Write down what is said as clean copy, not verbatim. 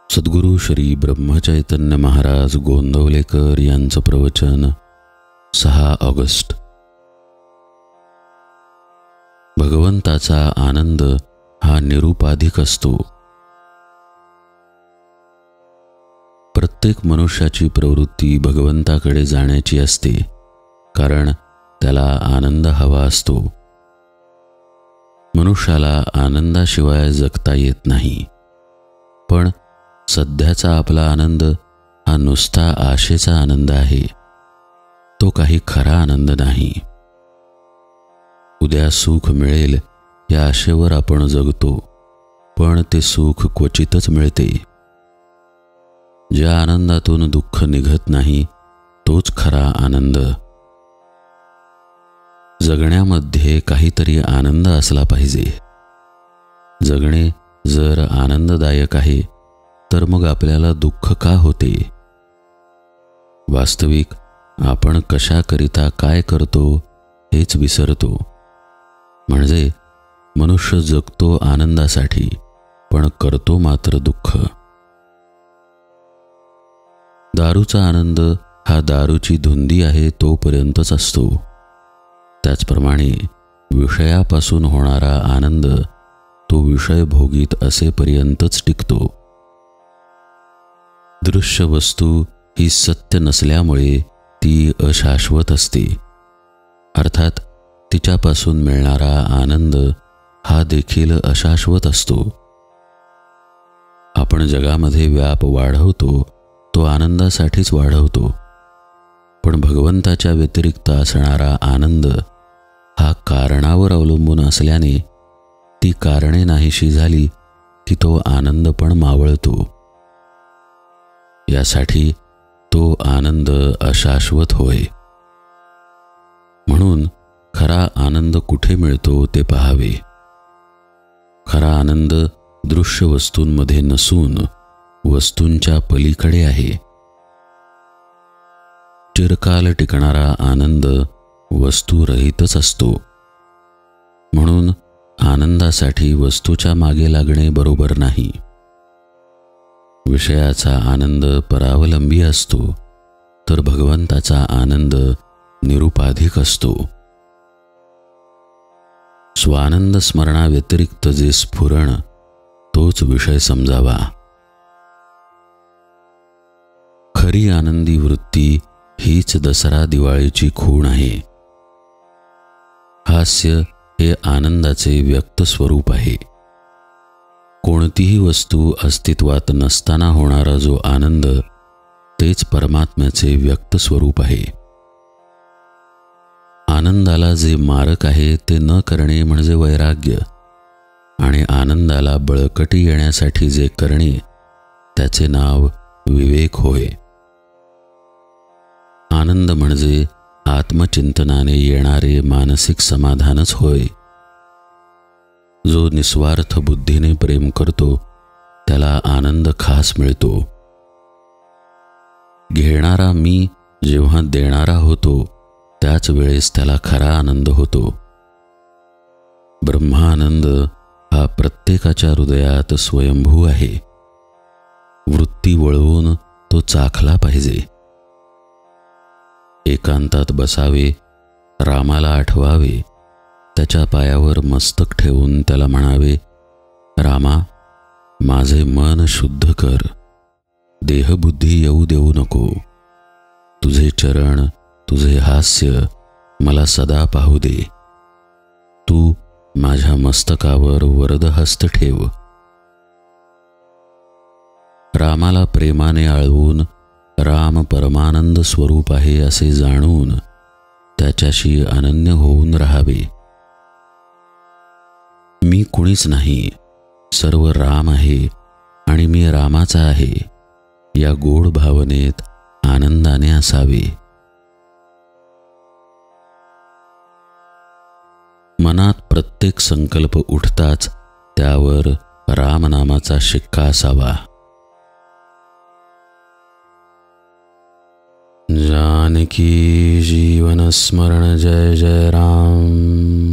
सद्गुरू श्री ब्रह्मचैतन्य महाराज गोंदवलेकर यांचं प्रवचन 6 ऑगस्ट. भगवंताचा आनंद हा निरुपाधिक असतो. प्रत्येक मनुष्याची प्रवृत्ती भगवंताकडे जाण्याची असते, कारण त्याला आनंद हवा असतो. मनुष्याला आनंदाशिवाय जगता येत नाही. पण सध्याचा आपला आनंद हा नुसता आशेचा आनंद आहे. तो काही खरा आनंद नाही. उद्या सुख मिळेल या आशेवर आपण जगतो, पण ते सुख क्वचितच मिळते. ज्या आनंदातून दुःख निघत नाही तोच खरा आनंद. जगण्यामध्ये काहीतरी आनंद असला पाहिजे. जगणे जर आनंददायक आहे तर मग आपल्याला दुःख का होते? वास्तविक आपण कशाकरिता काय करतो हेच विसरतो. म्हणजे मनुष्य जगतो आनंदासाठी, पण करतो मात्र दुःख. दारूचा आनंद हा दारूची धुंदी आहे तोपर्यंतच असतो. त्याचप्रमाणे विषयापासून होणारा आनंद तो विषय भोगीत असेपर्यंतच टिकतो. दृश्य वस्तू ही सत्य नसल्यामुळे ती अशाश्वत असते. अर्थात तिच्यापासून मिळणारा आनंद हा देखील अशाश्वत असतो. आपण जगामध्ये व्याप वाढवतो तो आनंदासाठीच वाढवतो, पण भगवंताच्या व्यतिरिक्त असणारा आनंद हा कारणावर अवलंबून असल्याने ती कारणे नाहीशी झाली की तो आनंद पण मावळतो. यासाठी तो आनंद अशाश्वत होय. म्हणून खरा आनंद कुठे मिळतो ते पहावे. खरा आनंद दृश्य वस्तूंमध्ये नसून वस्तूंच्या पलीकडे आहे. चिरकाल टिकणारा आनंद वस्तूरहितच असतो. म्हणून आनंदासाठी वस्तूच्या मागे लागणे बरोबर नाही. विषयाचा आनंद परावलंबी असतो, तर भगवंताचा आनंद निरुपाधिक असतो. स्वानंद स्मरणाव्यतिरिक्त जे स्फुरण तोच विषय समजावा. खरी आनंदी वृत्ती हीच दसरा दिवाळीची खूण आहे. हास्य हे आनंदाचे व्यक्त स्वरूप आहे. कोणतीही वस्तू अस्तित्वात नसताना होणारा जो आनंद तेच परमात्म्याचे व्यक्त स्वरूप आहे. आनंदाला जे मारक आहे ते न करणे म्हणजे वैराग्य, आणि आनंदाला बळकटी येण्यासाठी जे करणे त्याचे नाव विवेक होय. आनंद म्हणजे आत्मचिंतनाने येणारे मानसिक समाधानच होय. जो निस्वार्थ बुद्धीने प्रेम करतो त्याला आनंद खास मिळतो. घेणारा मी जेव्हा देणारा होतो त्याच वेळेस त्याला खरा आनंद होतो. ब्रह्मानंद हा प्रत्येकाच्या हृदयात स्वयंभू आहे. वृत्ती वळवून तो चाखला पाहिजे. एकांतात बसावे, रामाला आठवावे, त्याच्या पायावर मस्तक ठेवून त्याला म्हणावे, रामा, माझे मन शुद्ध कर, देहबुद्धी येऊ देऊ नको. तुझे चरण, तुझे हास्य मला सदा पाहू दे. तू माझ्या मस्तकावर वरदहस्त ठेव. रामाला प्रेमाने आळवून राम परमानंद स्वरूप आहे असे जाणून त्याच्याशी अनन्य होऊन राहावे. मी कुणीच नाही, सर्व राम आहे आणि मी रामाचा आहे या गोड भावनेत आनंदाने असावे. मनात प्रत्येक संकल्प उठताच त्यावर रामनामाचा शिक्का असावा. जानकी जीवन स्मरण जय जय राम.